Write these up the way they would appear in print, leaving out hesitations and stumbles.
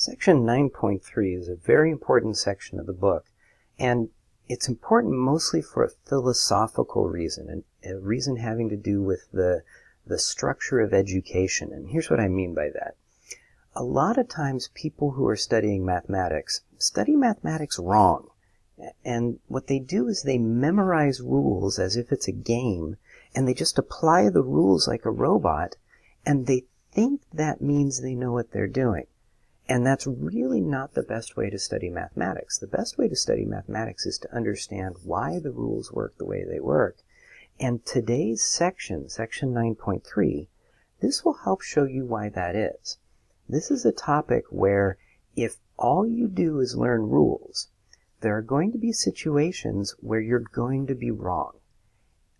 Section 9.3 is a very important section of the book, and it's important mostly for a philosophical reason, and a reason having to do with the structure of education. And here's what I mean by that. A lot of times people who are studying mathematics study mathematics wrong. And what they do is they memorize rules as if it's a game, and they just apply the rules like a robot, and they think that means they know what they're doing. And that's really not the best way to study mathematics. The best way to study mathematics is to understand why the rules work the way they work. And today's section, Section 9.3, this will help show you why that is. This is a topic where if all you do is learn rules, there are going to be situations where you're going to be wrong.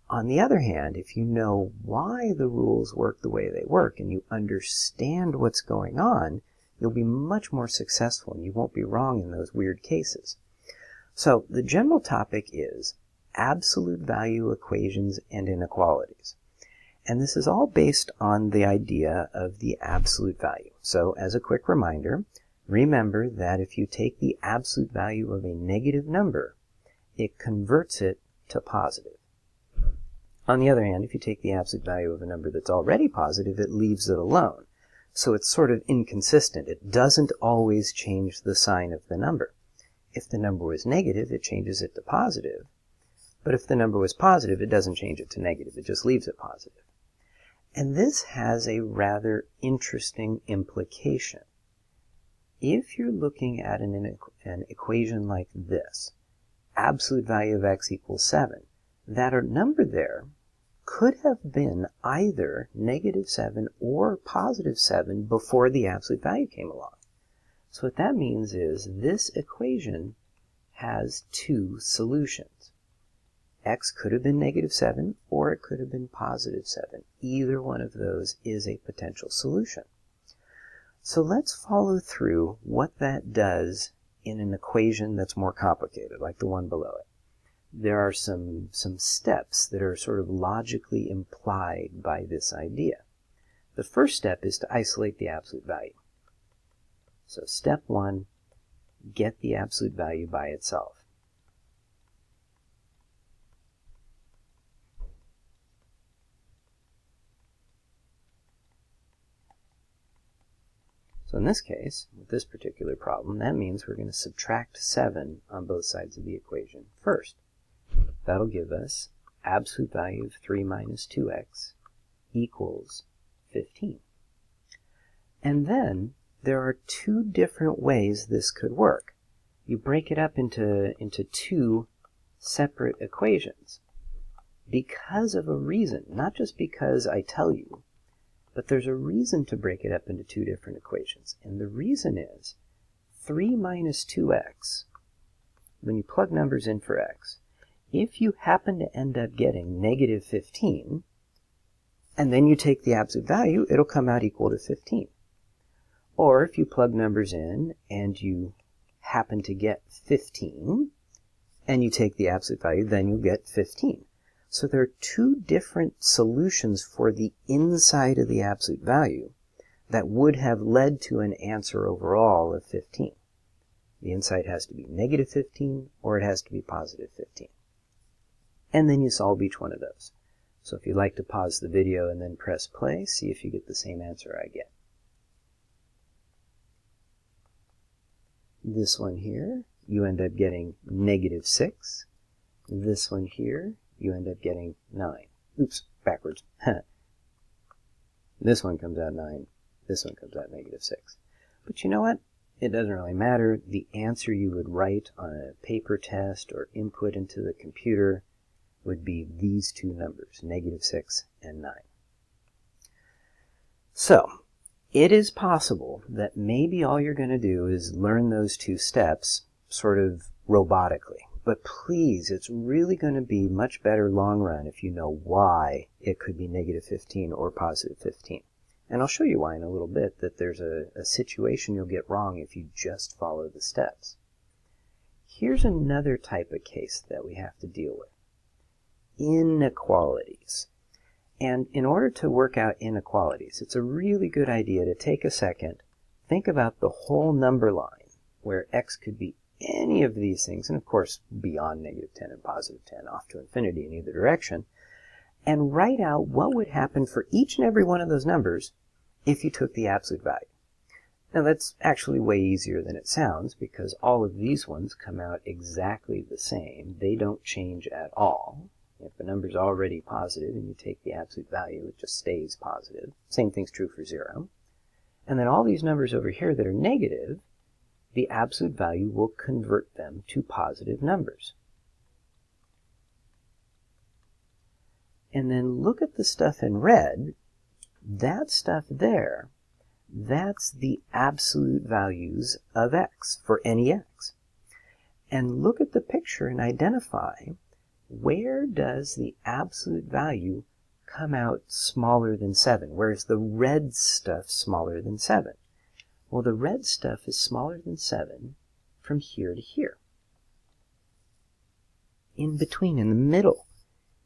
On the other hand, if you know why the rules work the way they work and you understand what's going on, you'll be much more successful and you won't be wrong in those weird cases. So the general topic is absolute value equations and inequalities. And this is all based on the idea of the absolute value. So as a quick reminder, remember that if you take the absolute value of a negative number, it converts it to positive. On the other hand, if you take the absolute value of a number that's already positive, it leaves it alone. So it's sort of inconsistent. It doesn't always change the sign of the number. If the number was negative, it changes it to positive. But if the number was positive, it doesn't change it to negative. It just leaves it positive. And this has a rather interesting implication. If you're looking at an equation like this, absolute value of x equals 7, that number there could have been either negative 7 or positive 7 before the absolute value came along. So what that means is this equation has two solutions. X could have been negative 7 or it could have been positive 7. Either one of those is a potential solution. So let's follow through what that does in an equation that's more complicated, like the one below it. There are some steps that are sort of logically implied by this idea. The first step is to isolate the absolute value. So step 1, get the absolute value by itself. So in this case, with this particular problem, that means we're going to subtract 7 on both sides of the equation first. That'll give us absolute value of 3 minus 2x equals 15. And then there are two different ways this could work. You break it up into two separate equations because of a reason, not just because I tell you, but there's a reason to break it up into two different equations. And the reason is 3 minus 2x, when you plug numbers in for x, if you happen to end up getting negative 15, and then you take the absolute value, it'll come out equal to 15. Or if you plug numbers in and you happen to get 15, and you take the absolute value, then you'll get 15. So there are two different solutions for the inside of the absolute value that would have led to an answer overall of 15. The inside has to be negative 15 or it has to be positive 15. And then you solve each one of those. So if you'd like to pause the video and then press play, see if you get the same answer I get. This one here, you end up getting negative 6. This one here, you end up getting 9. Oops, backwards. This one comes out 9. This one comes out negative 6. But you know what? It doesn't really matter. The answer you would write on a paper test or input into the computer would be these two numbers, negative 6 and 9. So, it is possible that maybe all you're going to do is learn those two steps sort of robotically. But please, it's really going to be much better long run if you know why it could be negative 15 or positive 15. And I'll show you why in a little bit, that there's a situation you'll get wrong if you just follow the steps. Here's another type of case that we have to deal with. Inequalities. And in order to work out inequalities, it's a really good idea to take a second think about the whole number line where x could be any of these things, and of course beyond negative 10 and positive 10, off to infinity in either direction, and write out what would happen for each and every one of those numbers if you took the absolute value. Now that's actually way easier than it sounds, because all of these ones come out exactly the same. They don't change at all. If a number is already positive and you take the absolute value, it just stays positive. Same thing's true for 0. And then all these numbers over here that are negative, the absolute value will convert them to positive numbers. And then look at the stuff in red. That stuff there, that's the absolute values of x for any x. And look at the picture and identify, where does the absolute value come out smaller than 7? Where is the red stuff smaller than 7? Well, the red stuff is smaller than 7 from here to here. In between, in the middle.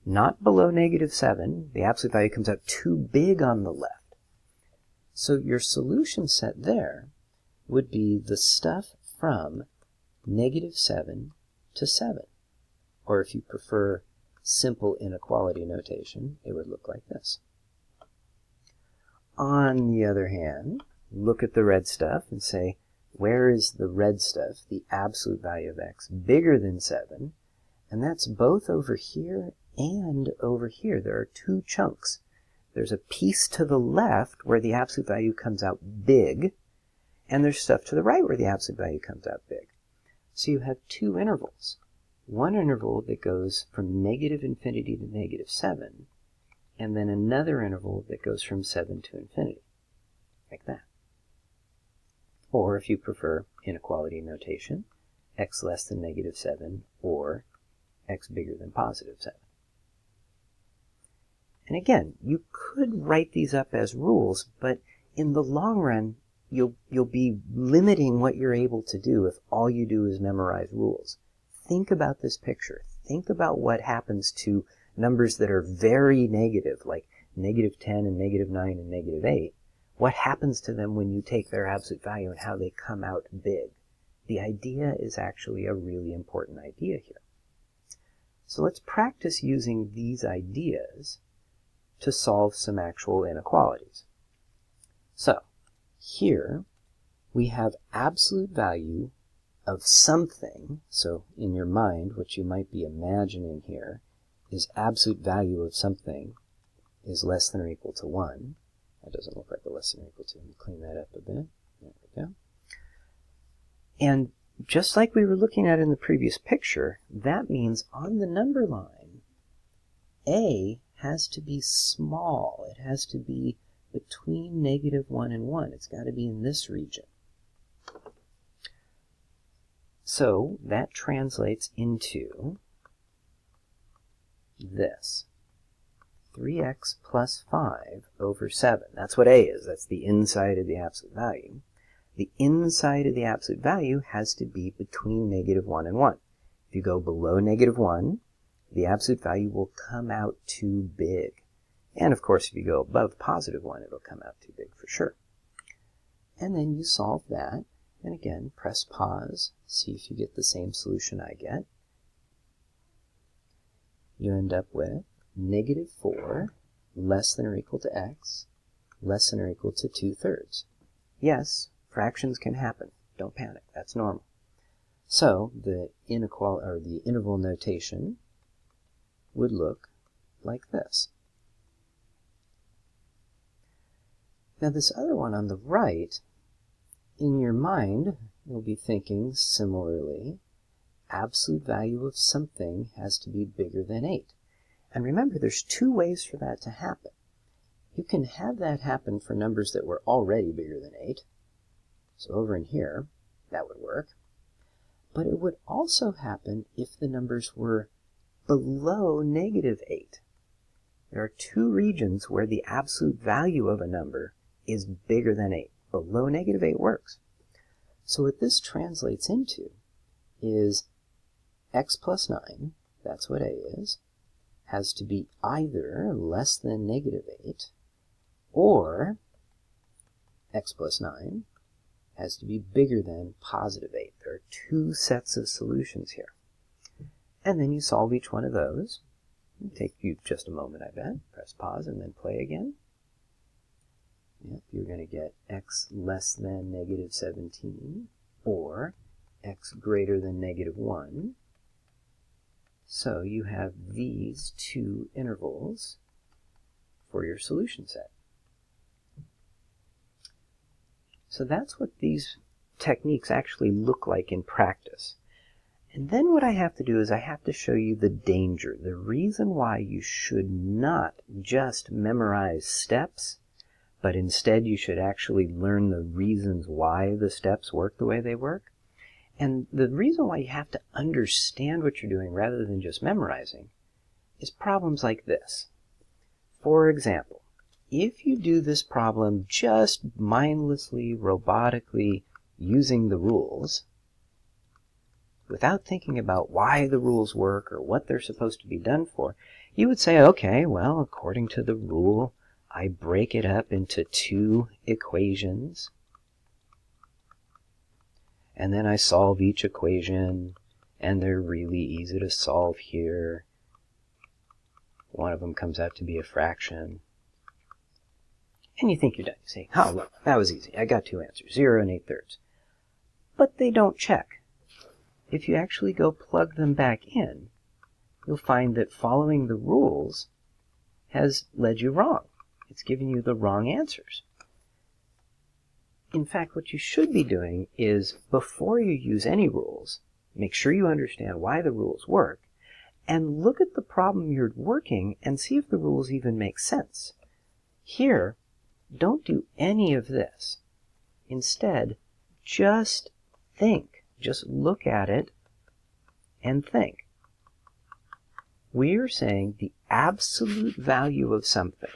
Not below negative 7. The absolute value comes out too big on the left. So your solution set there would be the stuff from negative 7 to 7. Or if you prefer simple inequality notation, it would look like this. On the other hand, look at the red stuff and say, where is the red stuff, the absolute value of x, bigger than 7? And that's both over here and over here. There are two chunks. There's a piece to the left where the absolute value comes out big, and there's stuff to the right where the absolute value comes out big. So you have two intervals. One interval that goes from negative infinity to negative 7, and then another interval that goes from 7 to infinity, like that. Or if you prefer inequality notation, x less than negative 7 or x bigger than positive 7. And again, you could write these up as rules, but in the long run, you'll be limiting what you're able to do if all you do is memorize rules. Think about this picture. Think about what happens to numbers that are very negative, like negative 10 and negative 9 and negative 8. What happens to them when you take their absolute value and how they come out big? The idea is actually a really important idea here. So let's practice using these ideas to solve some actual inequalities. So here we have absolute value of something. So in your mind, what you might be imagining here is absolute value of something is less than or equal to 1. That doesn't look like a less than or equal to. Let me clean that up a bit. There we go. And just like we were looking at in the previous picture, that means on the number line, a has to be small. It has to be between negative 1 and 1. It's got to be in this region. So that translates into this. 3x plus 5 over 7. That's what a is. That's the inside of the absolute value. The inside of the absolute value has to be between negative 1 and 1. If you go below negative 1, the absolute value will come out too big. And of course, if you go above positive 1, it'll come out too big for sure. And then you solve that. And again, press pause. See if you get the same solution I get. You end up with negative 4 less than or equal to x less than or equal to 2/3. Yes, fractions can happen. Don't panic. That's normal. So the interval notation would look like this. Now this other one on the right, in your mind, you'll be thinking similarly, absolute value of something has to be bigger than 8. And remember, there's two ways for that to happen. You can have that happen for numbers that were already bigger than 8. So over in here, that would work. But it would also happen if the numbers were below negative 8. There are two regions where the absolute value of a number is bigger than 8. Below negative 8 works. So what this translates into is x plus 9, that's what a is, has to be either less than negative 8 or x plus 9 has to be bigger than positive 8. There are two sets of solutions here. And then you solve each one of those. It'll take you just a moment, I bet. Press pause and then play again. Yep, you're going to get x less than negative 17 or x greater than negative 1. So you have these two intervals for your solution set. So that's what these techniques actually look like in practice. And then what I have to do is I have to show you the danger, the reason why you should not just memorize steps, but instead you should actually learn the reasons why the steps work the way they work. And the reason why you have to understand what you're doing rather than just memorizing is problems like this. For example, if you do this problem just mindlessly, robotically, using the rules, without thinking about why the rules work or what they're supposed to be done for, you would say, okay, well, according to the rule, I break it up into two equations, and then I solve each equation, and they're really easy to solve here. One of them comes out to be a fraction. And you think you're done. You say, oh, look, that was easy. I got two answers, 0 and 8/3. But they don't check. If you actually go plug them back in, you'll find that following the rules has led you wrong. It's giving you the wrong answers. In fact, what you should be doing is, before you use any rules, make sure you understand why the rules work, and look at the problem you're working and see if the rules even make sense. Here, don't do any of this. Instead, just think. Just look at it and think. We are saying the absolute value of something,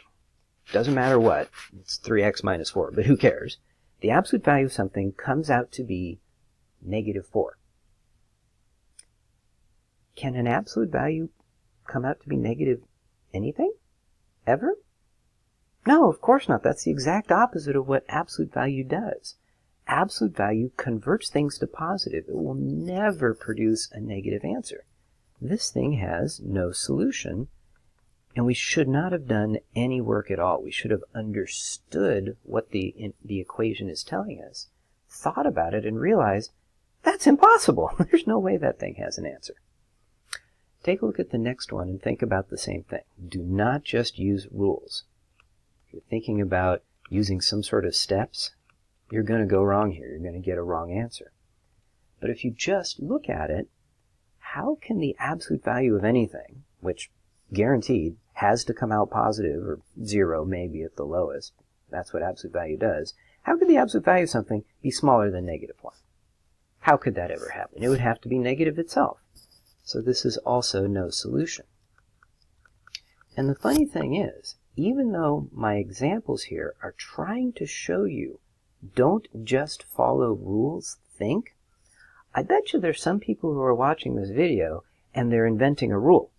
doesn't matter what, it's 3x minus 4, but who cares? The absolute value of something comes out to be negative 4. Can an absolute value come out to be negative anything? Ever? No, of course not. That's the exact opposite of what absolute value does. Absolute value converts things to positive. It will never produce a negative answer. This thing has no solution, and we should not have done any work at all. We should have understood what the equation is telling us, thought about it, and realized that's impossible. There's no way that thing has an answer. Take a look at the next one and think about the same thing. Do not just use rules. If you're thinking about using some sort of steps, you're going to go wrong here. You're going to get a wrong answer. But if you just look at it, how can the absolute value of anything, which guaranteed has to come out positive, or 0 maybe at the lowest, that's what absolute value does, how could the absolute value of something be smaller than negative 1? How could that ever happen? It would have to be negative itself. So this is also no solution. And the funny thing is, even though my examples here are trying to show you don't just follow rules, think, I bet you there's some people who are watching this video and they're inventing a rule.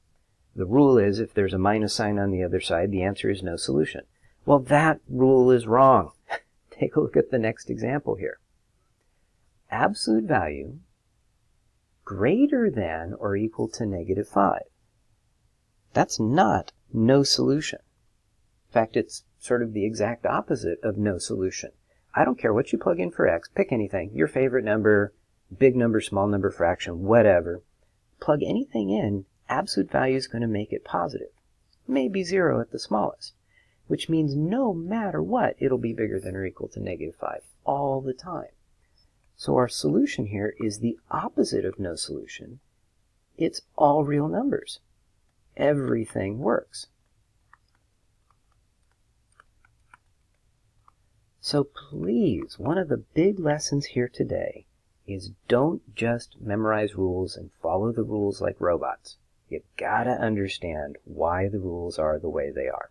The rule is if there's a minus sign on the other side, the answer is no solution. Well, that rule is wrong. Take a look at the next example here. Absolute value greater than or equal to negative 5. That's not no solution. In fact, it's sort of the exact opposite of no solution. I don't care what you plug in for x, pick anything, your favorite number, big number, small number, fraction, whatever. Plug anything in, absolute value is going to make it positive. Maybe 0 at the smallest, which means no matter what, it'll be bigger than or equal to negative 5 all the time. So our solution here is the opposite of no solution. It's all real numbers. Everything works. So please, one of the big lessons here today is don't just memorize rules and follow the rules like robots. You've got to understand why the rules are the way they are.